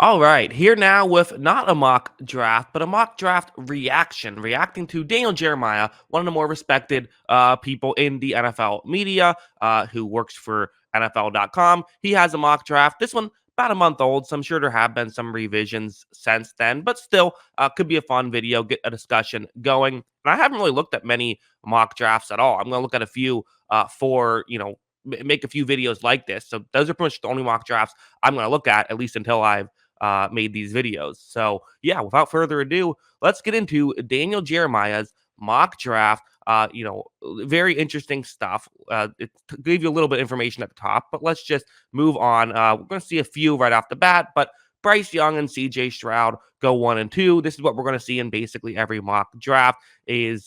All right, here now with not a mock draft, but a mock draft reaction, reacting to Daniel Jeremiah, one of the more respected people in the NFL media, who works for NFL.com. He has a mock draft. This one about a month old, so I'm sure there have been some revisions since then, but still could be a fun video, get a discussion going. And I haven't really looked at many mock drafts at all. I'm going to look at a few for make a few videos like this. So those are pretty much the only mock drafts I'm going to look at least until I've made these videos. So, yeah, without further ado, let's get into Daniel Jeremiah's mock draft. Very interesting stuff. It gave you a little bit of information at the top, but let's just move on. We're going to see a few right off the bat, but Bryce Young and CJ Stroud go 1 and 2. This is what we're going to see in basically every mock draft. I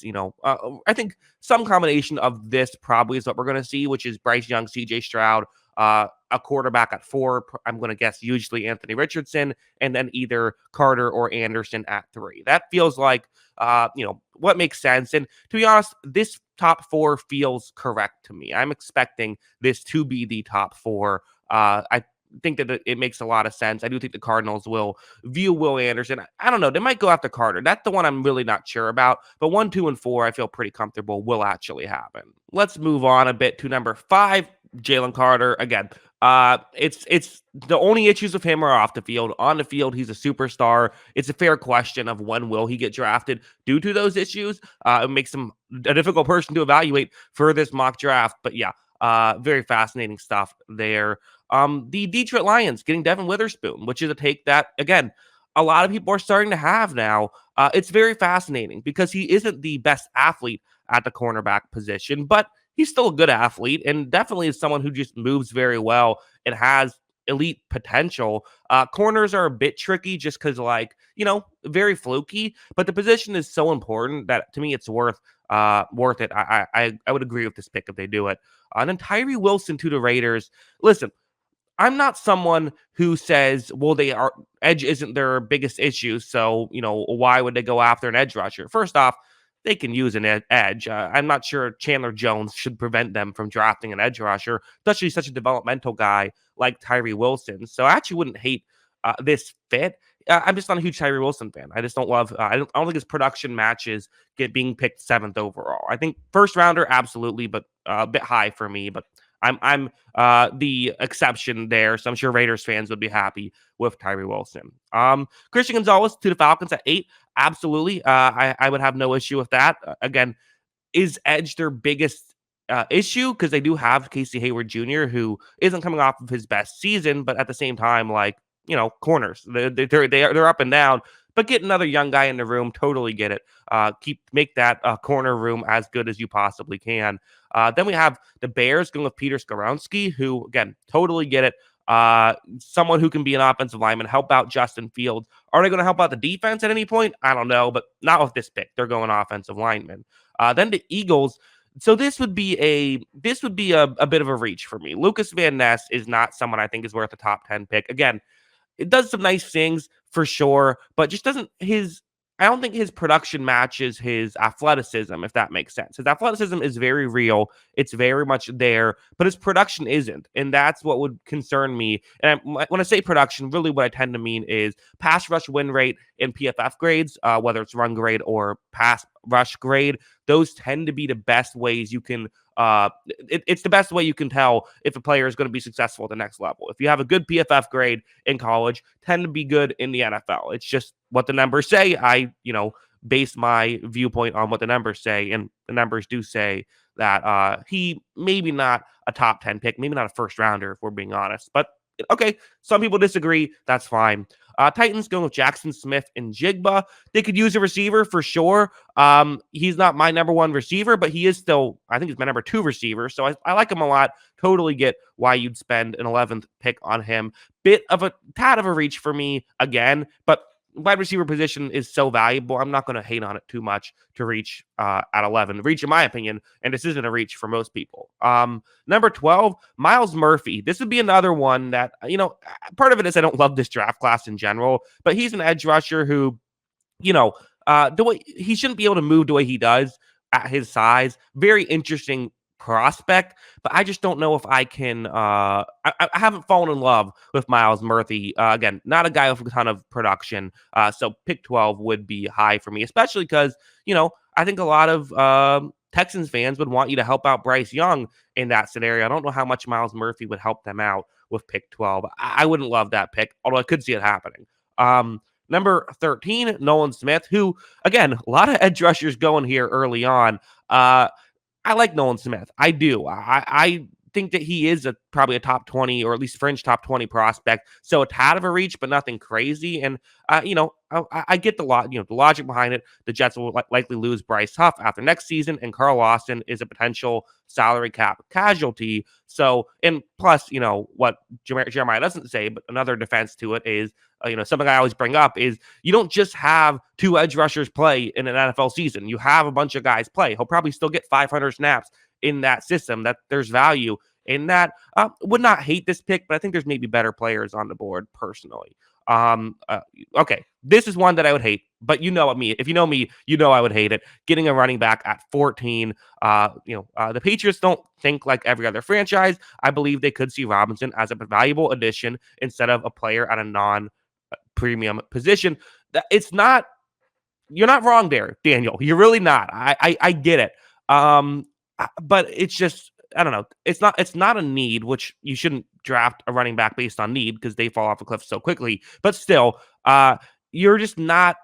think some combination of this probably is what we're going to see, which is Bryce Young, CJ Stroud, a quarterback at 4. I'm going to guess usually Anthony Richardson, and then either Carter or Anderson at 3. That feels like, what makes sense. And to be honest, this top 4 feels correct to me. I'm expecting this to be the top 4. I think that it makes a lot of sense. I do think the Cardinals will view Will Anderson. I don't know. They might go after Carter. That's the one I'm really not sure about. But 1, 2, and 4, I feel pretty comfortable will actually happen. Let's move on a bit to number 5, Jalen Carter. Again, it's the only issues with him are off the field. On the field, he's a superstar. It's a fair question of when will he get drafted due to those issues. It makes him a difficult person to evaluate for this mock draft. But yeah, very fascinating stuff there. The Detroit Lions getting Devin Witherspoon, which is a take that, again, a lot of people are starting to have now. It's very fascinating because he isn't the best athlete at the cornerback position, but he's still a good athlete and definitely is someone who just moves very well and has elite potential. Corners are a bit tricky just because, very fluky, but the position is so important that to me it's worth it. I would agree with this pick if they do it. And then Tyree Wilson to the Raiders. Listen, I'm not someone who says, well, they are edge isn't their biggest issue. So, why would they go after an edge rusher? First off, they can use an edge. I'm not sure Chandler Jones should prevent them from drafting an edge rusher, especially such a developmental guy like Tyree Wilson. So I actually wouldn't hate this fit. I'm just not a huge Tyree Wilson fan. I just don't love. I don't think his production matches being picked 7th overall. I think first rounder absolutely, but a bit high for me. But I'm the exception there, so I'm sure Raiders fans would be happy with Tyree Wilson. Christian Gonzalez to the Falcons at 8, absolutely. I would have no issue with that. Again, is edge their biggest issue? Because they do have Casey Hayward Jr., who isn't coming off of his best season, but at the same time, corners, they're up and down. But get another young guy in the room, totally get it. Make that corner room as good as you possibly can. Then we have the Bears going with Peter Skoronski, who, again, totally get it. Someone who can be an offensive lineman, help out Justin Fields. Are they going to help out the defense at any point? I don't know, but not with this pick. They're going offensive lineman. Then the Eagles. So this would be a bit of a reach for me. Lucas Van Ness is not someone I think is worth a top 10 pick. Again, it does some nice things for sure, but just doesn't I don't think his production matches his athleticism, if that makes sense. His athleticism is very real. It's very much there, but his production isn't. And that's what would concern me. And when I say production, really what I tend to mean is pass rush win rate in PFF grades, whether it's run grade or pass rush grade. Those tend to be the best ways you can it's the best way you can tell if a player is going to be successful at the next level. If you have a good PFF grade in college, tend to be good in the NFL. It's just what the numbers say. I base my viewpoint on what the numbers say, and the numbers do say that he maybe not a top 10 pick, maybe not a first rounder if we're being honest. But okay, some people disagree. That's fine. Titans going with Jackson Smith and Jigba. They could use a receiver for sure. He's not my number 1 receiver, but he is still, I think he's my number 2 receiver. So I like him a lot. Totally get why you'd spend an 11th pick on him. Bit of a tad of a reach for me again, but wide receiver position is so valuable. I'm not going to hate on it too much to reach at 11. Reach, in my opinion, and this isn't a reach for most people. Number 12, Miles Murphy. This would be another one that, part of it is I don't love this draft class in general, but he's an edge rusher who, the way he shouldn't be able to move the way he does at his size. Very interesting prospect, but I just don't know if I can. I haven't fallen in love with Miles Murphy. Again, not a guy with a ton of production. So pick 12 would be high for me, especially because, I think a lot of Texans fans would want you to help out Bryce Young in that scenario. I don't know how much Miles Murphy would help them out with pick 12. I wouldn't love that pick, although I could see it happening. Number 13, Nolan Smith, who, again, a lot of edge rushers going here early on. Uh, I like Nolan Smith. I do. I think that he is probably a top 20 or at least fringe top 20 prospect. So a tad of a reach, but nothing crazy. And, I get the logic behind it. The Jets will likely lose Bryce Huff after next season, and Carl Lawson is a potential salary cap casualty. So, and plus, what Jeremiah doesn't say, but another defense to it is, something I always bring up is you don't just have two edge rushers play in an NFL season. You have a bunch of guys play. He'll probably still get 500 snaps in that system. That there's value in that. Would not hate this pick, but I think there's maybe better players on the board personally. Okay, this is one that I would hate, but you know me. If you know me, you know I would hate it. Getting a running back at 14. The Patriots don't think like every other franchise. I believe they could see Robinson as a valuable addition instead of a player at a non-premium position. It's not. You're not wrong there, Daniel. You're really not. I get it. But it's just, I don't know. It's not a need, which you shouldn't draft a running back based on need because they fall off a cliff so quickly. But still, you're just not.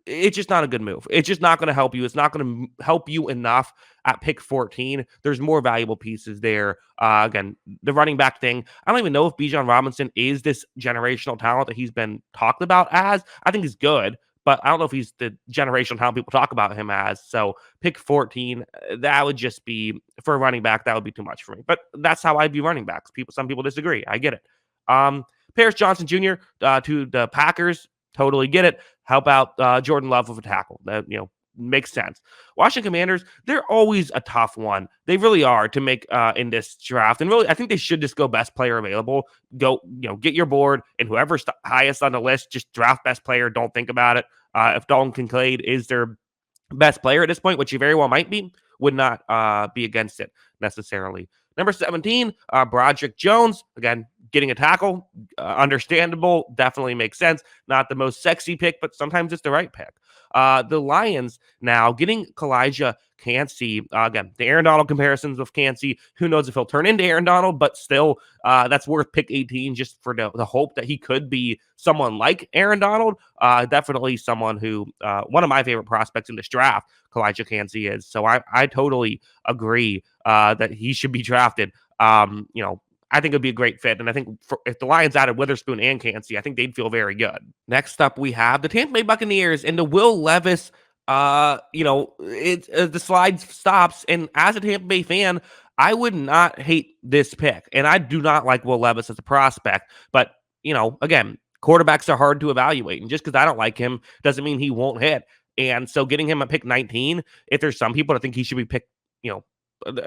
It's just not a good move. It's just not going to help you. It's not going to help you enough at pick 14. There's more valuable pieces there. Again, the running back thing. I don't even know if Bijan Robinson is this generational talent that he's been talked about as. I think he's good, but I don't know if he's the generational talent people talk about him as. So pick 14, that would just be, for a running back, that would be too much for me. But that's how I view running backs. Some people disagree. I get it. Paris Johnson Jr. To the Packers, totally get it. Help out Jordan Love with a tackle. That, makes sense. Washington Commanders, they're always a tough one. They really are to make in this draft. And really, I think they should just go best player available. Go, get your board, and whoever's highest on the list, just draft best player. Don't think about it. If Dalton Kincaid is their best player at this point, which he very well might be, would not be against it necessarily. Number 17, Broderick Jones. Again, getting a tackle, understandable, definitely makes sense. Not the most sexy pick, but sometimes it's the right pick. The Lions now getting Kalijah Cansey. Again, the Aaron Donald comparisons with Cansey. Who knows if he'll turn into Aaron Donald, but still, that's worth pick 18 just for the hope that he could be someone like Aaron Donald. Definitely someone who, one of my favorite prospects in this draft, Kalijah Cansey is. So I totally agree that he should be drafted. I think it'd be a great fit. And I think if the Lions added Witherspoon and Cansey, I think they'd feel very good. Next up, we have the Tampa Bay Buccaneers and the Will Levis. The slide stops. And as a Tampa Bay fan, I would not hate this pick. And I do not like Will Levis as a prospect. But, again, quarterbacks are hard to evaluate. And just because I don't like him doesn't mean he won't hit. And so getting him at pick 19, if there's some people that think he should be picked,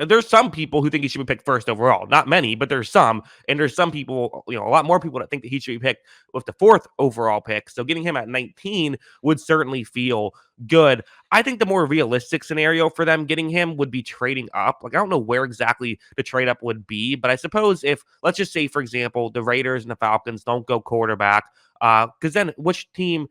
there's some people who think he should be picked first overall. Not many, but there's some. And there's some people, a lot more people that think that he should be picked with the fourth overall pick. So getting him at 19 would certainly feel good. I think the more realistic scenario for them getting him would be trading up. Like, I don't know where exactly the trade up would be, but I suppose if, let's just say, for example, the Raiders and the Falcons don't go quarterback, because then which team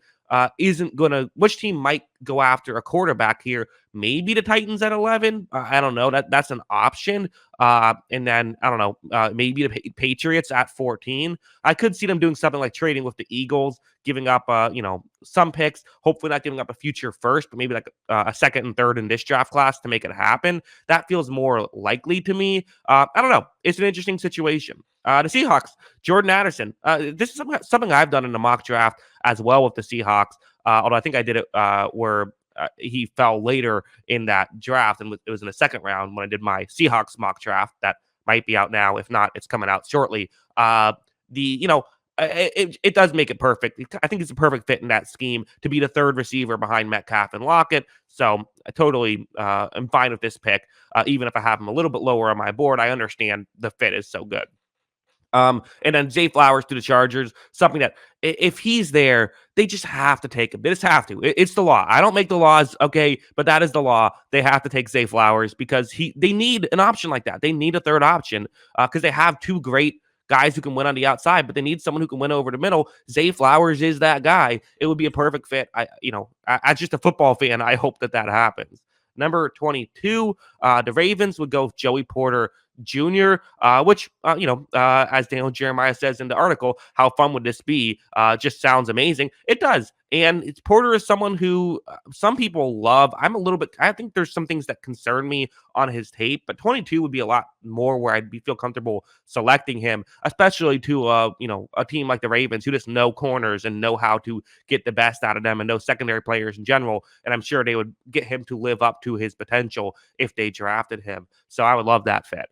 which team might go after a quarterback here? Maybe the Titans at 11. I don't know. That's an option. And then I don't know. Maybe the Patriots at 14. I could see them doing something like trading with the Eagles, giving up some picks. Hopefully not giving up a future first, but maybe like a second and third in this draft class to make it happen. That feels more likely to me. I don't know. It's an interesting situation. The Seahawks, Jordan Addison. This is something I've done in a mock draft as well with the Seahawks. Although I think I did it where he fell later in that draft, and it was in the second round when I did my Seahawks mock draft. That might be out now. If not, it's coming out shortly. It does make it perfect. I think it's a perfect fit in that scheme to be the third receiver behind Metcalf and Lockett. So I totally am fine with this pick, even if I have him a little bit lower on my board. I understand the fit is so good. And then Zay Flowers to the Chargers, something that if he's there, they just have to take him. They just have to. It's the law. I don't make the laws, okay, but that is the law. They have to take Zay Flowers because they need an option like that. They need a third option because they have two great guys who can win on the outside, but they need someone who can win over the middle. Zay Flowers is that guy. It would be a perfect fit. As just a football fan, I hope that happens. Number 22, the Ravens would go with Joey Porter Jr., which, as Daniel Jeremiah says in the article, how fun would this be? Just sounds amazing. It does. And Porter is someone who some people love. I think there's some things that concern me on his tape, but 22 would be a lot more where feel comfortable selecting him, especially to, a team like the Ravens who just know corners and know how to get the best out of them and know secondary players in general. And I'm sure they would get him to live up to his potential if they drafted him. So I would love that fit.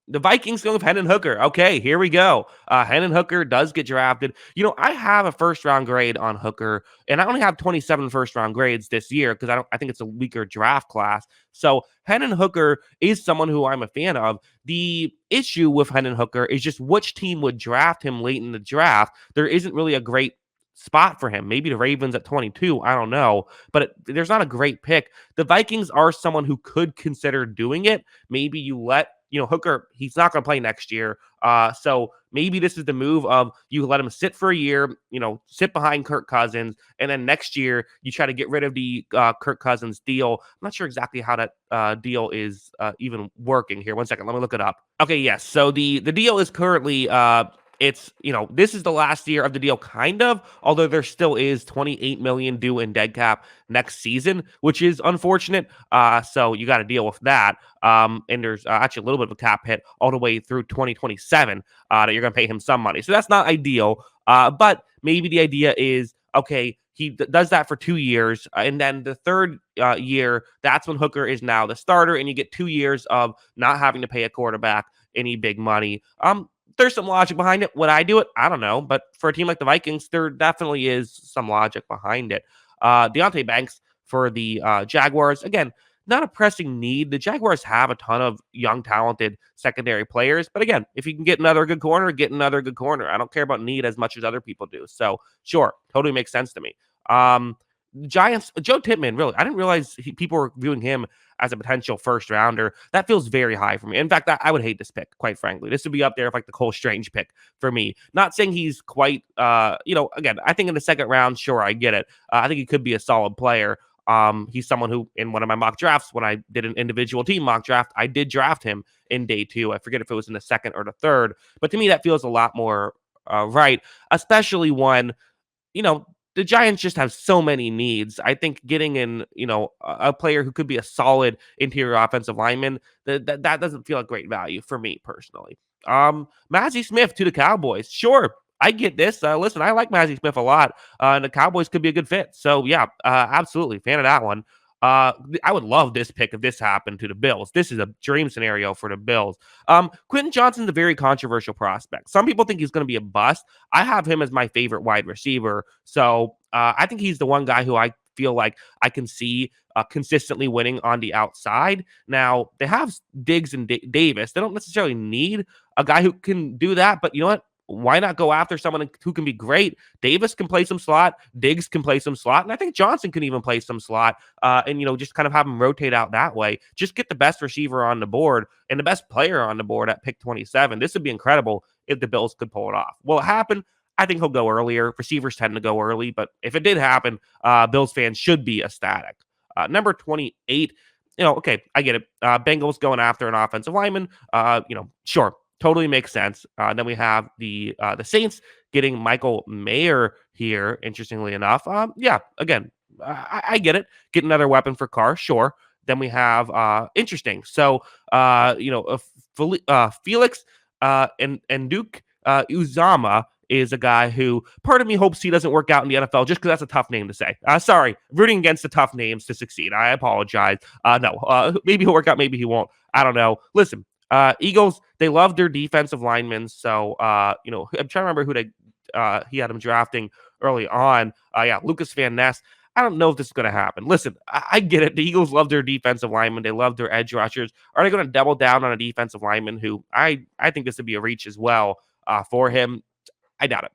The Vikings go with Hendon Hooker. Okay, here we go. Hendon Hooker does get drafted. I have a first round grade on Hooker, and I only have 27 first round grades this year because I think it's a weaker draft class. So Hendon Hooker is someone who I'm a fan of. The issue with Hendon Hooker is just which team would draft him late in the draft. There isn't really a great spot for him. Maybe the Ravens at 22. I don't know, but there's not a great pick. The Vikings are someone who could consider doing it. Maybe you let Hooker, he's not going to play next year. So maybe this is the move of you let him sit for a year, sit behind Kirk Cousins, and then next year you try to get rid of the Kirk Cousins deal. I'm not sure exactly how that deal is even working here. One second, let me look it up. Okay, yes. So the deal is currently this is the last year of the deal, kind of, although there still is 28 million due in dead cap next season, which is unfortunate. So you got to deal with that. And there's actually a little bit of a cap hit all the way through 2027 that you're going to pay him some money. So that's not ideal. But maybe the idea is, okay, he does that for 2 years. And then the third year, that's when Hooker is now the starter. And you get 2 years of not having to pay a quarterback any big money. There's some logic behind it. Would I do it? I don't know. But for a team like the Vikings, there definitely is some logic behind it. Deontay Banks for the Jaguars. Again, not a pressing need. The Jaguars have a ton of young, talented secondary players. But again, if you can get another good corner, get another good corner. I don't care about need as much as other people do. So sure, totally makes sense to me. Giants, Joe Tippmann, really, I didn't realize people were viewing him as a potential first rounder. That feels very high for me. In fact, I would hate this pick, quite frankly. This would be up there with like the Cole Strange pick for me. Not saying he's quite, again, I think in the second round, sure, I get it. I think he could be a solid player. He's someone who, in one of my mock drafts, when I did an individual team mock draft, I did draft him in day 2. I forget if it was in the second or the third, but to me, that feels a lot more right, especially when, the Giants just have so many needs. I think getting in, a player who could be a solid interior offensive lineman, that doesn't feel like great value for me personally. Mazi Smith to the Cowboys. Sure, I get this. Listen, I like Mazi Smith a lot, and the Cowboys could be a good fit. So yeah, absolutely fan of that one. I would love this pick if this happened to the Bills. This is a dream scenario for the Bills. Quentin Johnson's a very controversial prospect. Some people think he's going to be a bust. I have him as my favorite wide receiver. So I think he's the one guy who I feel like I can see consistently winning on the outside. Now, they have Diggs and Davis. They don't necessarily need a guy who can do that, but you know what? Why not go after someone who can be great? Davis can play some slot. Diggs can play some slot. And I think Johnson can even play some slot. And just kind of have him rotate out that way. Just get the best receiver on the board and the best player on the board at pick 27. This would be incredible if the Bills could pull it off. Will it happen? I think he'll go earlier. Receivers tend to go early. But if it did happen, Bills fans should be ecstatic. Number 28, okay, I get it. Bengals going after an offensive lineman. Sure. Totally makes sense. Then we have the Saints getting Michael Mayer here. Interestingly enough, again, I get it. Get another weapon for Carr, sure. Then we have interesting. So Felix and Duke Uzama is a guy who part of me hopes he doesn't work out in the NFL just because that's a tough name to say. Sorry, rooting against the tough names to succeed. I apologize. No, maybe he'll work out, maybe he won't. I don't know. Listen. Eagles, they love their defensive linemen. So, I'm trying to remember who he had him drafting early on. Lucas Van Ness. I don't know if this is going to happen. Listen, I get it. The Eagles love their defensive linemen. They love their edge rushers. Are they going to double down on a defensive lineman who I think this would be a reach as well for him? I doubt it.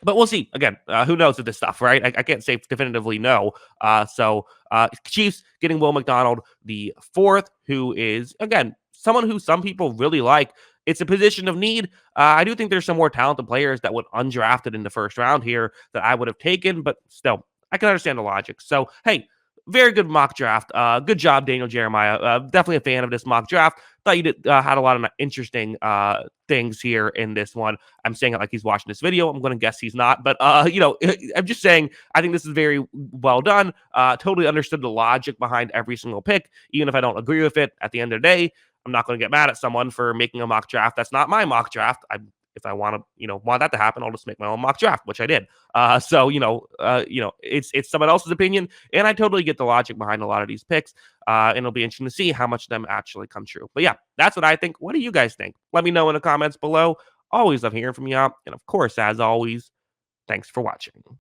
But we'll see. Again, who knows with this stuff, right? I can't say definitively no. Chiefs getting Will McDonald, the fourth, who is, again, someone who some people really like. It's a position of need. I do think there's some more talented players that went undrafted in the first round here that I would have taken, but still, I can understand the logic. So, hey, very good mock draft. Good job, Daniel Jeremiah. Definitely a fan of this mock draft. Thought you did, had a lot of interesting things here in this one. I'm saying it like he's watching this video. I'm going to guess he's not, but I'm just saying I think this is very well done. Totally understood the logic behind every single pick, even if I don't agree with it. At the end of the day, I'm not going to get mad at someone for making a mock draft. That's not my mock draft. If I want to, want that to happen, I'll just make my own mock draft, which I did. It's someone else's opinion, and I totally get the logic behind a lot of these picks. And it'll be interesting to see how much of them actually come true. But yeah, that's what I think. What do you guys think? Let me know in the comments below. Always love hearing from you. And of course, as always, thanks for watching.